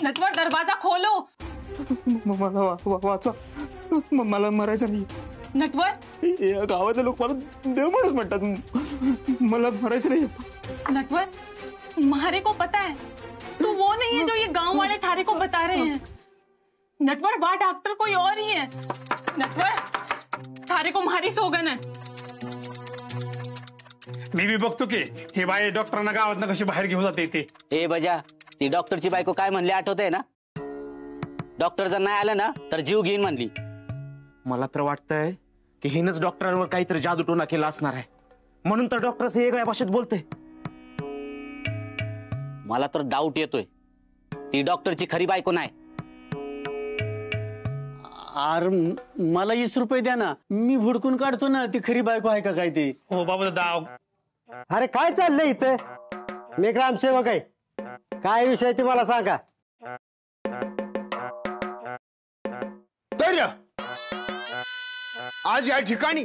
नटवर दरवाजा खोलो। मला वाचवा, मला मरायचं नाही। नटवर, या गावातले लोक मला देव माणूस म्हणतात, मला मरायचं नाही। नटवर, मारे को पता है तू वो नहीं है जो ये गांव वाले थारे को बता रहे हैं। नटवर, वह डॉक्टर कोई और ही है। नटवर, थारे को मारी सोगन है। मी भी बघतो की हे बाई डॉक्टरांना गावात कशी बाहेर घेऊन जाते ते। ए बजा, ती डॉक्टरची बायको काय म्हणली आठवतंय ना? डॉक्टर जर नाही आलं ना तर जीव घेईन म्हणली। मला तर वाटतंय की हिनच डॉक्टरांवर काहीतरी जादूटोना केला असणार आहे, म्हणून तर डॉक्टर असं वेगळ्या भाषेत बोलते। मला तर डाऊट येतोय ती डॉक्टरची खरी बायको नाही। आर मला 20 रुपये द्या ना, मी हुडकून काढतो ना ती खरी बायको आहे का काय ते। हो बाबा दादा। अरे काय चाललंय इथे? मी ग्रामसेवक आहे, काय विषय ते मला सांगा। तर आज या ठिकाणी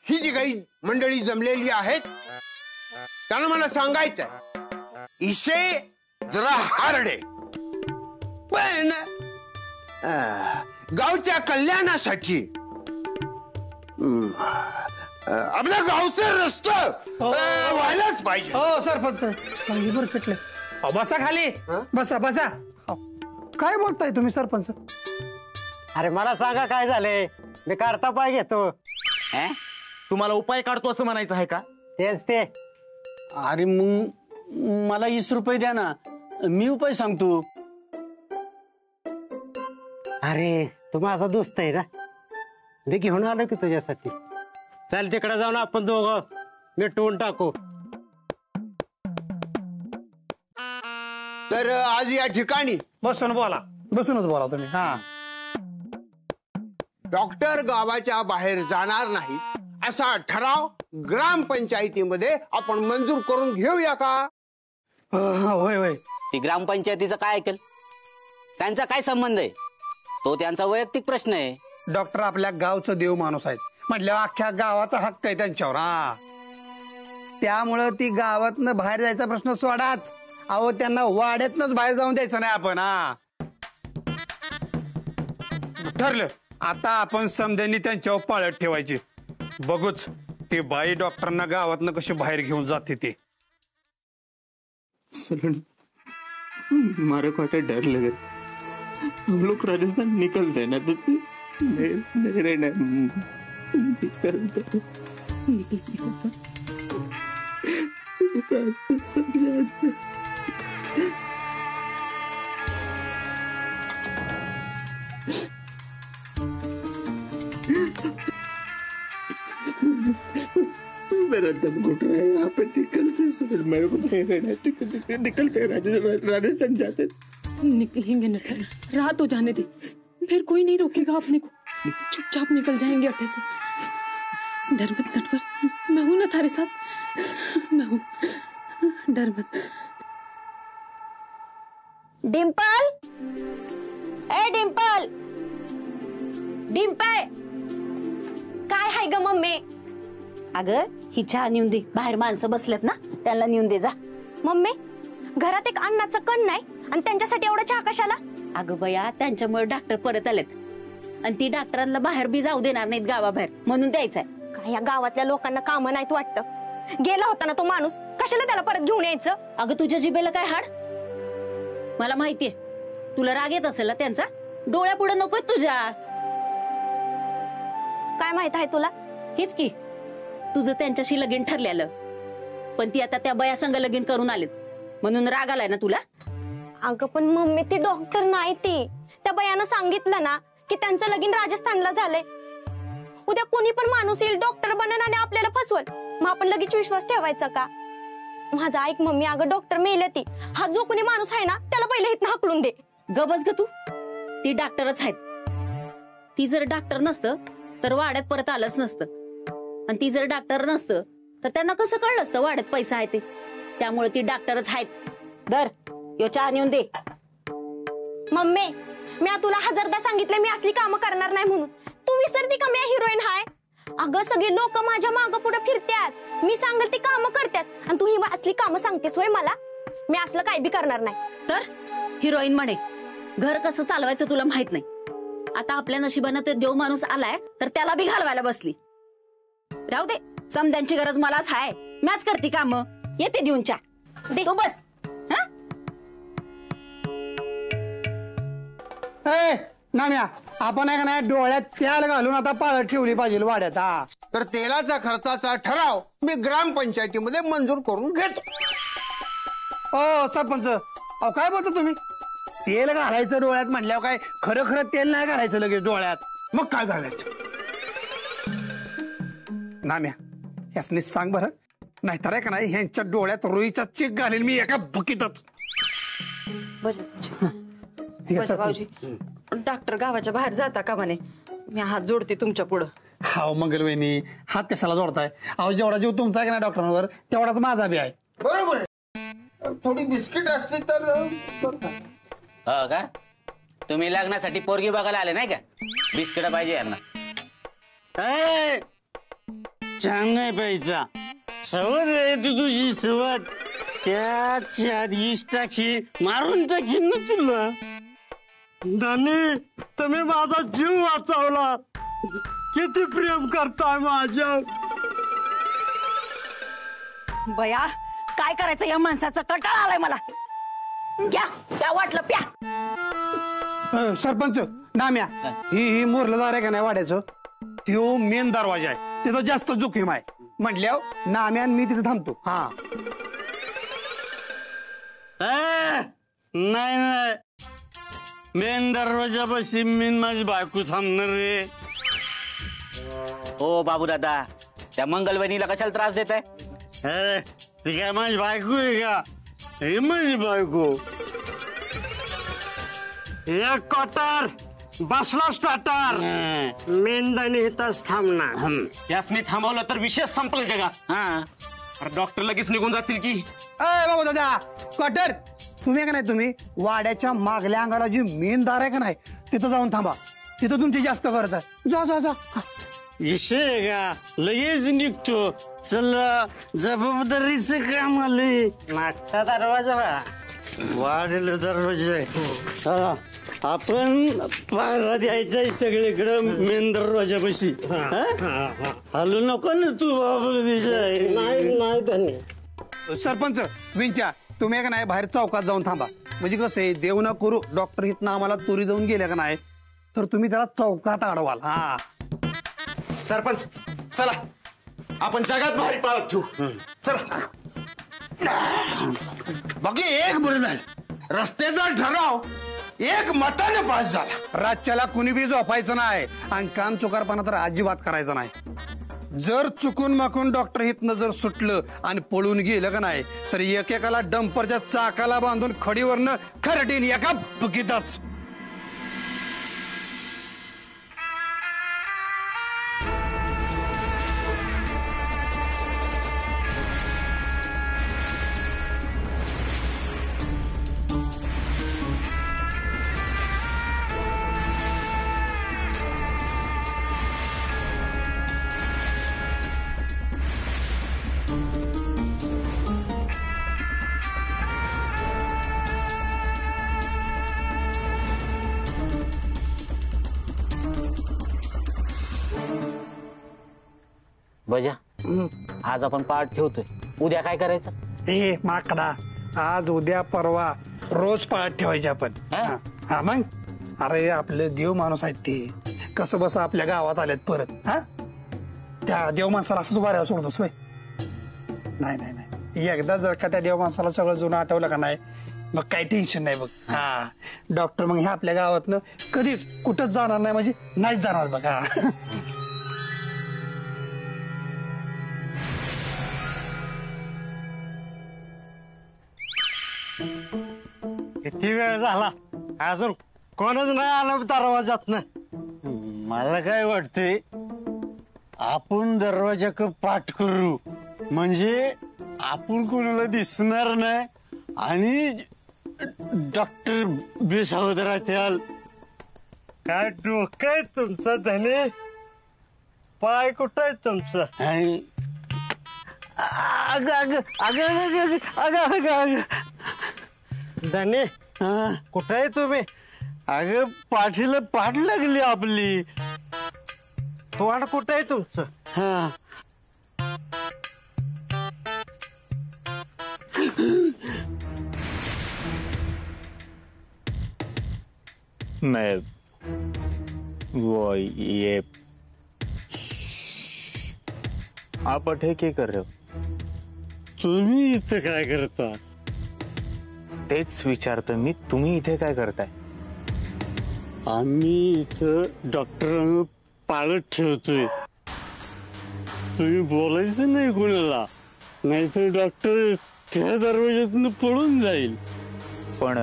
ही जी काही मंडळी जमलेली आहेत त्यांना मला सांगायचं इशे जरा हार्डे, पण गावच्या कल्याणासाठी आपल्या गावचं रस्ता व्हायलाच पाहिजे। हो सरपंच, बरं पेटले। बसा खाली, बसा बसा। काय बोलताय तुम्ही सरपंच? अरे मला सांगा काय झालंय, मी करता पाय घेतो। तुम्हाला उपाय काढतो असं म्हणायचं आहे का? तेच ते। अरे मग मला 20 रुपये द्या ना, मी उपाय सांगतो। अरे तू माझा दोस्त आहे ना, मी घेऊन आलो की तुझ्यासाठी। चल तिकडे जाऊन आपण दोघं मिटवून टाकू। तर आज या ठिकाणी बसूनच बोला तुम्ही। हा, डॉक्टर गावाच्या बाहेर जाणार नाही असा ठराव ग्रामपंचायतीमध्ये आपण मंजूर करून घेऊया का? होय होय। ती ग्रामपंचायतीचं काय ऐकेल? त्यांचा काय संबंध आहे? तो त्यांचा वैयक्तिक प्रश्न आहे। डॉक्टर आपल्या गावचं देव माणूस आहेत म्हटल्यावर अख्ख्या गावाचा हक्क आहे त्यांच्यावर। हा, त्यामुळं ती गावातनं बाहेर जायचा प्रश्न सोडाच। अहो त्यांना वाड्यातनच बाहेर जाऊन द्यायचं नाही आपण। हा, ठरलं। आता आपण समध्यांनी त्यांच्यावर पाळत ठेवायची। बघूच ते बाई डॉक्टरांना गावातनं कशी बाहेर घेऊन जाते ते। सलन मारे को आटे डर लगे, हम लोग राजस्थान निकलते हैं ना, तो नहीं रहना, निकलते समझाते। मेरा दम घुट रहा है यहाँ पे, निकलते सर, मेरे को नहीं रहना। निकलते राजस्थान जाते। निकलेंगे नटवर, रात हो जाने दे, फिर कोई नहीं रोकेगा अपने को। चुपचाप निकल जाएंगे अट्ठे से। डर मत नटवर, मैं हूं ना थारे साथ, मैं हूं, डर मत। डिंपल, ए डिंपल, डिंपल, काय हाय ग मम्मी? अगं ही चहा नेऊन दे, बाहेर माणसं बसलेत ना, त्यांना नेऊन दे जा। मम्मी, घरात एक अन्नाचं कण नाही आणि त्यांच्यासाठी एवढा चहा कशाला? अगं बया, त्यांच्यामुळे डॉक्टर परत आलेत आणि ती डॉक्टरांना बाहेर बी जाऊ देणार नाहीत गावाबाहेर, म्हणून द्यायचंय। काय या गावातल्या लोकांना कामं नाहीत वाटतं? गेला होता ना तो माणूस, कशाला त्याला परत घेऊन यायचं? अगं तुझ्या जिभेला काय हाड? मला माहितीये तुला राग येत असेल ना त्यांचा, डोळ्या पुढे नकोय तुझ्या। काय माहित आहे तुला? हेच की तुझं त्यांच्याशी लगीन ठरलेलं, पण ती आता त्या बया संग लगीन करून आलेत म्हणून राग आलाय ना तुला? अगं पण मम्मी, ती डॉक्टर नाही, ती त्या बयानं सांगितलं ना की त्यांचं लगीन राजस्थानला झालंय। उद्या कोणी पण माणूस येईल डॉक्टर बनन आणि आपल्याला फसवल, मग आपण लगेच विश्वास ठेवायचा का? माझं ऐक मम्मी, अगं डॉक्टर मेले ती, हा जो कोणी माणूस आहे ना त्याला पहिले इथं हाकलून दे। गबस ग तू, ती डॉक्टरच आहेत। ती जर डॉक्टर नसतं तर वाड्यात परत आलंच नसतं, आणि ती जर डॉक्टर नसतं तर त्यांना कसं कळलं असतं वाड्यात पैसा आहे ते? त्यामुळे ती डॉक्टरच आहेत। दर यो चहा नेऊन दे। मम्मी, मी तुला हजारदा सांगितले मी असली कामं करणार नाही म्हणून, तू विसरती का मी हिरोईन हाय? अगं सगळी लोक माझ्या मागं पुढे फिरतात, मी सांगल ती कामं करतात आणि तू ही असली कामं सांगतेस होय मला? मी असलं काय बी करणार नाही। तर हिरोईन म्हणे. घर कसं चालवायचं तुला माहित नाही. आता आपल्या नशिबानं तो देव माणूस आलाय तर त्याला बी घालवायला बसली. राहू दे, समद्यांची गरज मलाच हाय. मॅच करते काम. येते देऊन चा दे तू बस. नाम्या, आपण आहे का नाही डोळ्यात तेल घालून आता पाळत ठेवली पाहिजे वाड्यात. हा, तर तेलाचा खर्चाचा ठराव मी ग्रामपंचायतीमध्ये मंजूर करून घेतो. ओ सरपंच, अहो काय बोलतो तुम्ही? तेल घालायचं डोळ्यात म्हणल्यावर काय खरं खरं तेल नाही घालायचं लगेच डोळ्यात. मग काय घालायचं? नाम्या, यासनी सांग बरं, नाहीतर आहे का नाही ह्यांच्या डोळ्यात रुईचा चीक घालेल मी एका भुकीतच. भाऊजी, डॉक्टर गावाच्या बाहेर जाता का म्हणे? मी हात जोडते तुमच्या पुढं. हाव मंगलवहिनी, हात कशाला जोडताय? अहो जेवढा जीव तुमचा आहे का नाही डॉक्टरांवर तेवढाच माझा बी आहे. बरोबर आहे. थोडी बिस्किट असते तर हो का? तुम्ही लग्नासाठी पोरगी बघायला आले नाही का? बिस्किट पाहिजे यांना. छान नाही पैसा सवत आहे तू तुझी सवत. त्याच्या ईस टाकी मारून टाकीन ना तुला. धनी, तुम्ही माझा जीव वाचवला. किती प्रेम करताय माझ्या. बया, काय करायचं या माणसाचा? कंटाळा आलाय मला. घ्या, त्या वाटलं प्या. सरपंच, नाम्या, ही मोरलदार आहे का नाही वाड्याचं, तो मेन दरवाजा आहे, तिथं जास्त जोखीम आहे म्हटल्यावर नाम्या मी तिथं थांबतो. हा, नाही नाही, मेन दरवाजा बशी मेन माझी बायको थांबणार रे. हो बाबू दादा, त्या मंगलवहिनीला कशाला त्रास देत आहे? अरे ती काय माझी बायको आहे का? हे माझी बायको. एक क्वार्टर बसला स्टार्टर. मेंदाने इथंच थांबणार. यासनी थांबवलं तर विषय संपल जगा. अरे डॉक्टर लगेच निघून जातील की. बाबू दादा, क्वार्टर तुम्ही का नाही, तुम्ही वाड्याच्या मागल्या अंगाला जी मेन दार आहे का नाही तिथं जाऊन थांबा. तिथं तुमची जास्त करत आहे. जा जा जा. विषय आहे का? लगेच निघतो. चल, जबाबदारीच काम आले. मागचा दरवाजा वाढेल दरवाजा आहे. चला, आपण पायरा द्यायचा सगळीकडे मेन दरवाजा बशी. हलू नको ना तू बाबा. नाही नाही धनी. सरपंच विंच्या, तुम्ही का नाही बाहेर चौकात जाऊन थांबा. म्हणजे कसं आहे, देव ना करू डॉक्टर इथनं आम्हाला तुरी देऊन गेल्या का नाही तर तुम्ही त्याला चौकात अडवाल. हा सरपंच, चला आपण जगात भारी पाळत ठेवू. चला. बाकी एक बरं झालं, रस्त्याचा ठराव एक मताने पास झाला. राज्याला कुणी बी झोपायचं नाही आणि काम चुकारपणा तर अजिबात करायचं नाही. जर चुकून माकून डॉक्टर हितनं जर सुटलं आणि पळून गेलं का नाही तर एकेकाला डंपरच्या चाकाला बांधून खडीवरनं खरडीन एका बुकीतच. बजा, आज आपण पाठ ठेवतोय, उद्या काय करायचं? ए माकडा, आज उद्या परवा रोज पाळत ठेवायचे आपण. हा मग, अरे आपले देव माणूस आहेत ते, कसं बस आपल्या गावात आलेत परत. हा, त्या देव माणसाला असंच उभा सोडतोस वय? नाही नाही नाही, एकदा जर का त्या देव माणसाला सगळं जुनं आठवलं का नाही मग काही टेन्शन नाही बघ. हा, डॉक्टर मग ह्या आपल्या गावातनं कधीच कुठंच जाणार नाही, म्हणजे नाहीच जाणार बघा. किती वेळ झाला अजून कोणच नाही आलं दरवाजात ना. मला काय वाटतंय, आपण दरवाजा पाठ करू म्हणजे आपण कोणाला दिसणार नाही आणि डॉक्टर बेसावध राहत्याल. काय डोकं आहे तुमचं धनी? पाय कुठं आहे तुमचं? धनी, कुठं आहे तुम्ही? अगं पाठीला पाठ लागली आपली. तोंड कुठं आहे तुमचं? हा मैं वो ये आप अठे क्या कर रहे हो? तुम्ही इथं काय करता? तेच विचारतोय मी, तुम्ही इथे काय करताय? आम्ही इथं डॉक्टरांना पाळत ठेवतोय. तुम्ही बोलायचं नाही कोणाला, नाहीतर डॉक्टर त्या दरवाज्यातून पळून जाईल. पण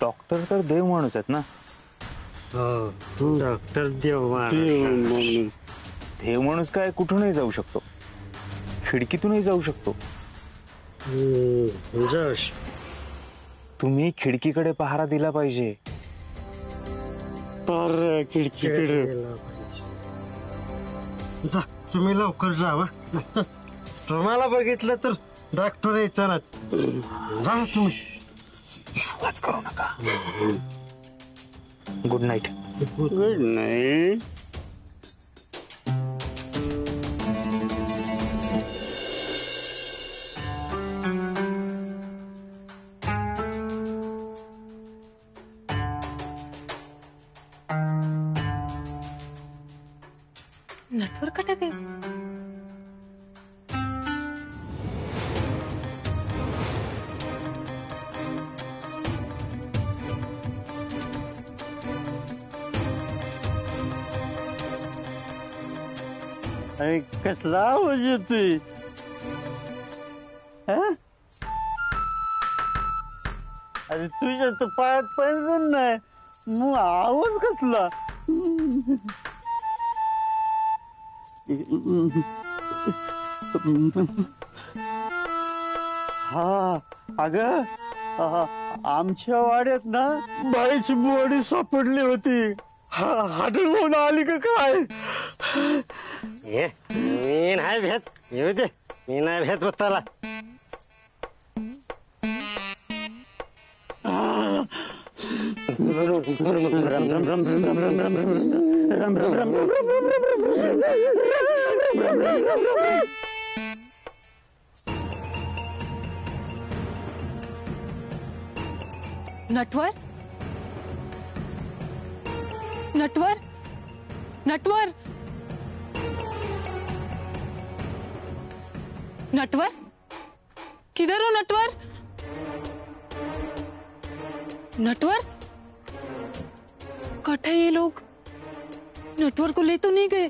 डॉक्टर तर देव माणूस आहेत ना. डॉक्टर देव देव माणूस काय कुठूनही जाऊ शकतो, खिडकीतूनही जाऊ शकतो. तुम्ही खिडकीकडे पहारा दिला पाहिजे. खिडकीकडे जा, तुम्ही लवकर जावा. तुम्हाला बघितलं तर डॉक्टर यायचा ना. जा तुम्ही. विश्वास करू नका. Good night. Good night. Natwar कटा गए? अरे कसला आवाज येतोय? अरे तुझ्या तर पायात पैंजण नाही, मग आवाज कसला? हा अगं, आमच्या वाड्यात ना बाईची बॉडी सापडली होती. हाडून आली का काय? मी नाही भेट. येऊ दे, मी नाही भेट बताला. नटवर, नटवर, नटवर, नटवर, किधर हो नटवर? नटवर, कट है ये लोग? नटवर को ले तो नहीं गए?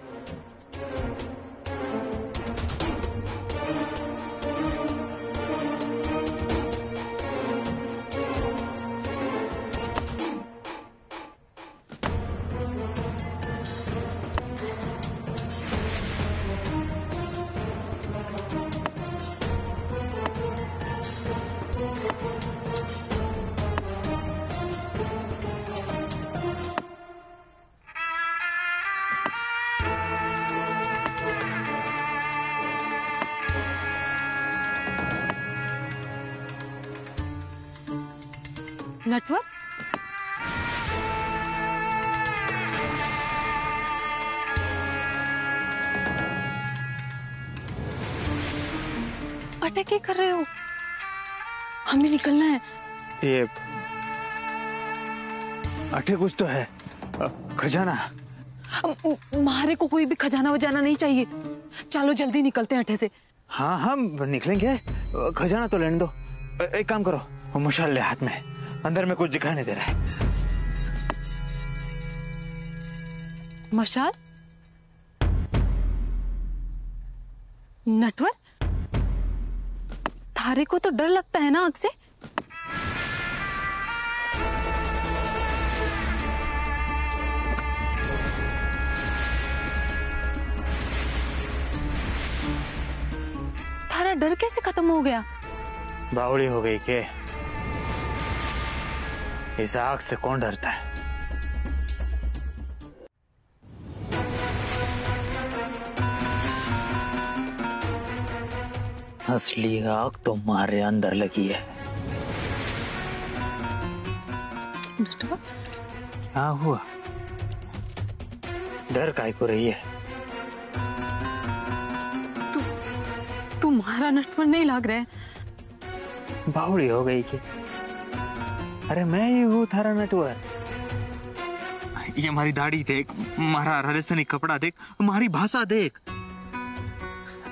नटवर, अटक क्या कर रहे हो? हमें निकलना है. ये अठे कुछ तो है, खजाना. हमारे को कोई भी खजाना वजाना नहीं चाहिए. चलो जल्दी निकलते हैं अठे से. हाँ हम निकलेंगे, खजाना तो लेने दो. एक काम करो, मशाल ले हाथ में, अंदर में कुछ दिखाई नहीं दे रहा है. मशाल? नटवर, थारे को तो डर लगता है ना आग से? थारा डर कैसे खत्म हो गया? बावड़ी हो गई के? इस आग से कौन डरता है? असली आग तो मारे अंदर लगी है. नटवर क्या हुआ? डर काय को रही है? तुम्हारा नटवर नहीं लग रहा है। बावड़ी हो गई कि? अरे मैं ही हूँ थारा नटवर। ये हमारी दाढ़ी देख, हमारा राजस्थानी कपड़ा देख, हमारी भाषा देख,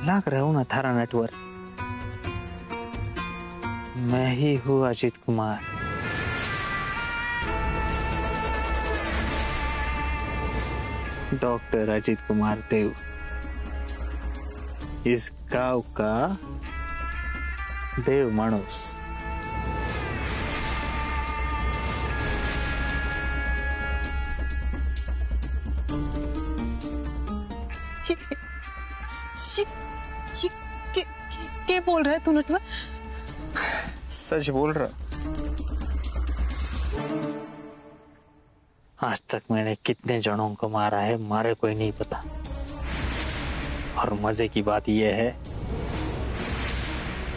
लग रहा हूँ ना थारा नटवर। मैं ही हूँ अजित कुमार। डॉक्टर अजित कुमार देव, इस गांव का देव मानुस। क्या बोल रहा है तू नटवर? सच बोल रहा। आज तक मैंने कितने जनों को मारा है मारे कोई नहीं पता। और मजे की बात यह है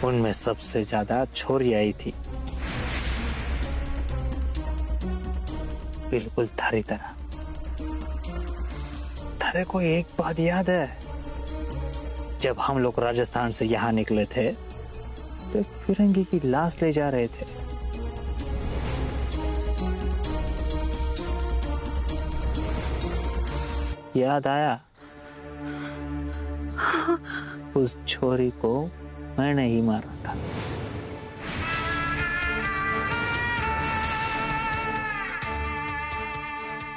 उनमें सबसे ज्यादा छोरी आई थी, बिल्कुल थारी तरह। थारे को एक बात याद है, जब हम लोग राजस्थान से यहाँ निकले थे तो फिरंगी की लाश ले जा रहे थे। याद आया? उस छोरी को मैंने ही मारा था।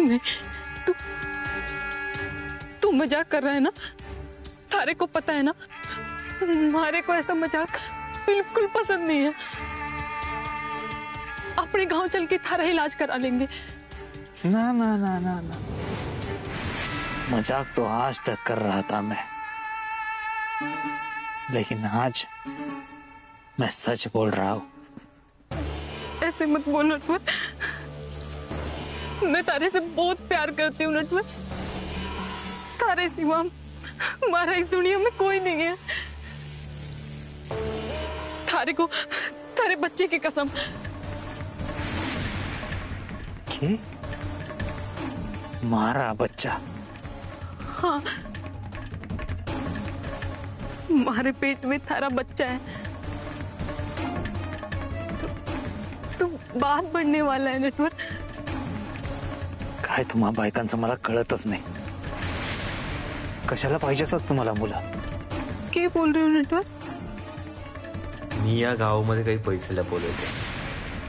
नहीं, तू मजाक कर रहा है ना? थारे को पता है ना, हमारे को ऐसा मजाक बिल्कुल पसंद नहीं है। अपने गांव चल के थारा इलाज करा लेंगे। ना ना ना ना ना, मजाक तो आज तक कर रहा था मैं, लेकिन आज मैं सच बोल रहा हूँ। ऐसे मत बोल नटवर, मैं तारे से बहुत प्यार करती हूँ नटवर। तारे सिवा हमारा इस दुनिया में कोई नहीं है। थारे को तारे बच्चे की कसम। क्या? मारा बच्चा? हाँ, हमारे पेट में थारा बच्चा है। तू बात बढ़ने वाला है नटवर। काय तुम्हा बायकांचं मला कळतच नाही, कशाला पाहिजे असत तुम्हाला मुलं? काय बोल रहे हो नटवर? मी या गावामध्ये काही पैसे लपवले होते,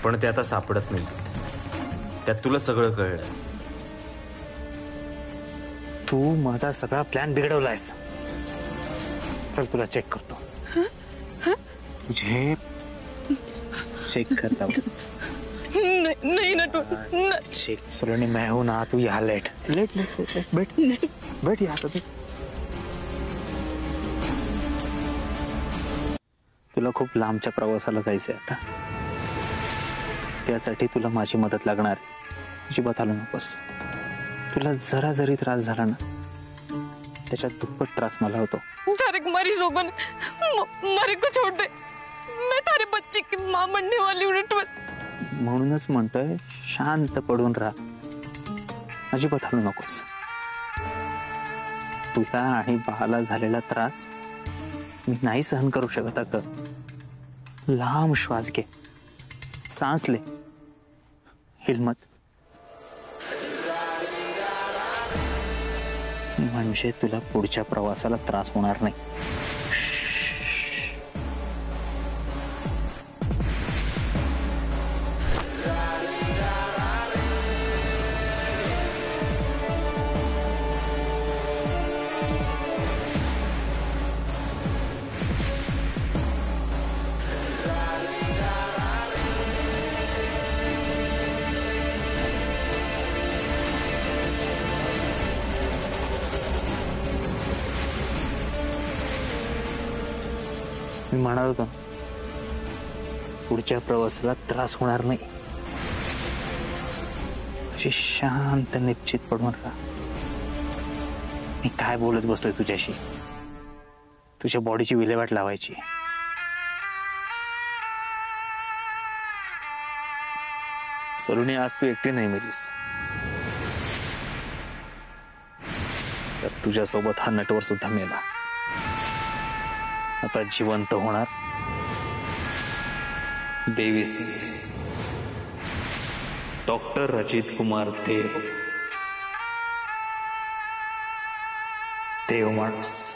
पण ते आता सापडत नाही। त्यात तुला सगळं कळलं। तू माझा सगळा प्लॅन बिघडवलायस। चल तुला चेक करतो। तुझे चेक करता हूँ। नहीं नटवर, चेक सलोनी मैं हूं ना, तू यहाँ लेट लेट लेट लेट बैठ बैठ यहाँ तो। तुला खूप लांबच्या प्रवासाला जायचंय आता, त्यासाठी तुला माझी मदत लागणार आहे। अजिबात हालू नकोस। तुला जरा जरी त्रास झाला ना, त्याच्यात दुप्पट त्रास मला होतो। तारिक मरीज हो गन, मरे को छोड़ दे, मैं तारे बच्चे की मां बनने वाली हूँ नटवर। म्हणूनच म्हणतोय शांत पडून राहा, अजिबात हालू नकोस। तुला आणि बाळाला झालेला त्रास मी नाही सहन करू शकत आता। लांब श्वास घे, सांस ले, हिलमत, म्हणजे तुला पुढच्या प्रवासाला त्रास होणार नाही। मी म्हणत होतो पुढच्या प्रवासाला त्रास होणार नाही, अशी शांत निश्चित पडून राहा। मी काय बोलत बसलोय तुझ्याशी? तुझ्या बॉडीची विल्हेवाट लावायची। सलोनी, आज तू एकटी नाही मेलीस, तर तुझ्यासोबत हा नटवर सुद्धा मेला. आता जिवंत होणार देवी सिंग, डॉक्टर अजित कुमार देव, देव माणूस.